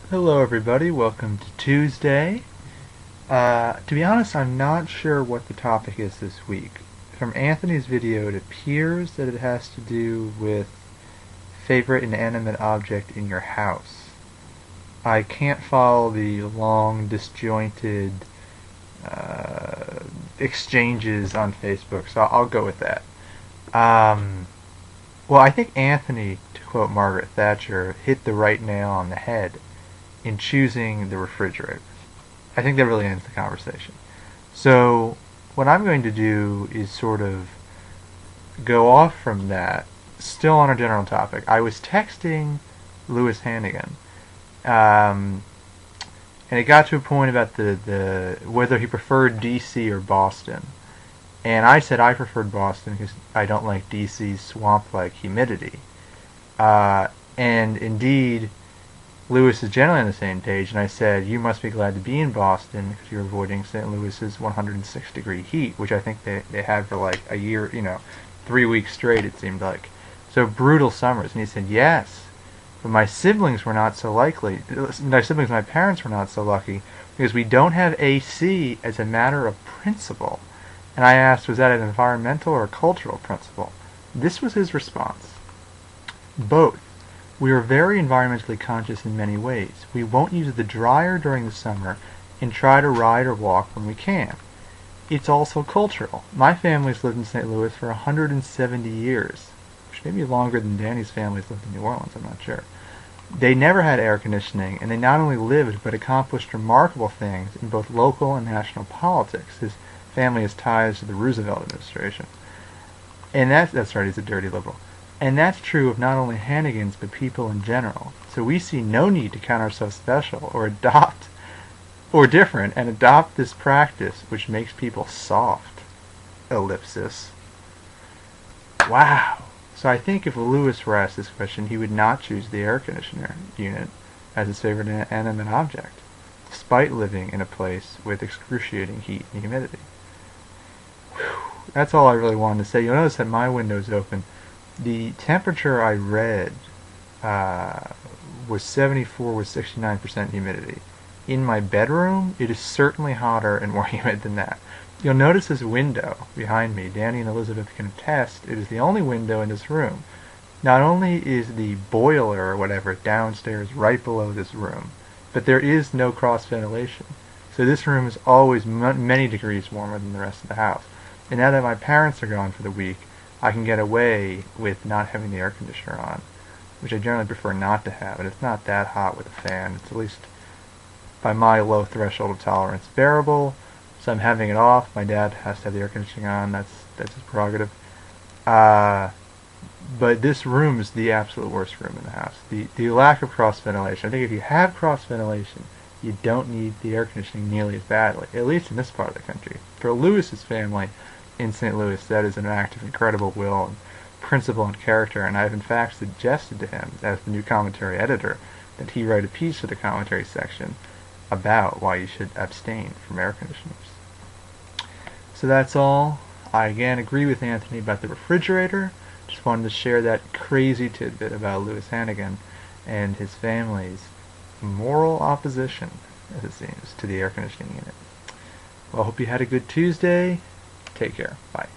Hello everybody, welcome to Tuesday. To be honest, I'm not sure what the topic is this week. From Anthony's video, it appears that it has to do with favorite inanimate object in your house. I can't follow the long, disjointed exchanges on Facebook, so I'll go with that. Well, I think Anthony, to quote Margaret Thatcher, hit the right nail on the head in choosing the refrigerator. I think that really ends the conversation. So what I'm going to do is sort of go off from that, still on a general topic. I was texting Lewis Hannigan, and it got to a point about the whether he preferred D.C. or Boston. And I said I preferred Boston because I don't like D.C.'s swamp-like humidity. And indeed, Lewis is generally on the same page, and I said, you must be glad to be in Boston because you're avoiding St. Louis's 106-degree heat, which I think they had for like a year, 3 weeks straight, it seemed like. So brutal summers. And he said, yes, but my siblings were not so likely. My parents were not so lucky because we don't have AC as a matter of principle. And I asked, was that an environmental or a cultural principle? This was his response. Both. We are very environmentally conscious in many ways. We won't use the dryer during the summer and try to ride or walk when we can. It's also cultural. My family's lived in St. Louis for 170 years, which may be longer than Danny's family's lived in New Orleans, I'm not sure. They never had air conditioning, and they not only lived but accomplished remarkable things in both local and national politics. His family has ties to the Roosevelt administration. And that's right, he's a dirty liberal. And that's true of not only Hannigans, but people in general. So we see no need to count ourselves special or different and adopt this practice which makes people soft. Ellipsis. Wow. So I think if Lewis were asked this question, he would not choose the air conditioner unit as his favorite inanimate object, despite living in a place with excruciating heat and humidity. Whew. That's all I really wanted to say. You'll notice that my window's open. The temperature I read was 74 with 69% humidity. In my bedroom, it is certainly hotter and more humid than that. You'll notice this window behind me. Danny and Elizabeth can attest. It is the only window in this room. Not only is the boiler or whatever downstairs right below this room, but there is no cross ventilation. So this room is always many degrees warmer than the rest of the house. And now that my parents are gone for the week, I can get away with not having the air conditioner on, which I generally prefer not to have, and it's not that hot with a fan. It's at least, by my low threshold of tolerance, bearable, so I'm having it off. My dad has to have the air conditioning on. That's his prerogative. But this room is the absolute worst room in the house. The lack of cross ventilation. I think if you have cross ventilation, you don't need the air conditioning nearly as badly, at least in this part of the country. For Lewis's family in St. Louis, that is an act of incredible will and principle and character, and I have in fact suggested to him, as the new commentary editor, that he write a piece for the commentary section about why you should abstain from air conditioners. So that's all. I again agree with Anthony about the refrigerator. Just wanted to share that crazy tidbit about Lewis Hannigan and his family's moral opposition, as it seems, to the air conditioning unit. Well, I hope you had a good Tuesday. Take care. Bye.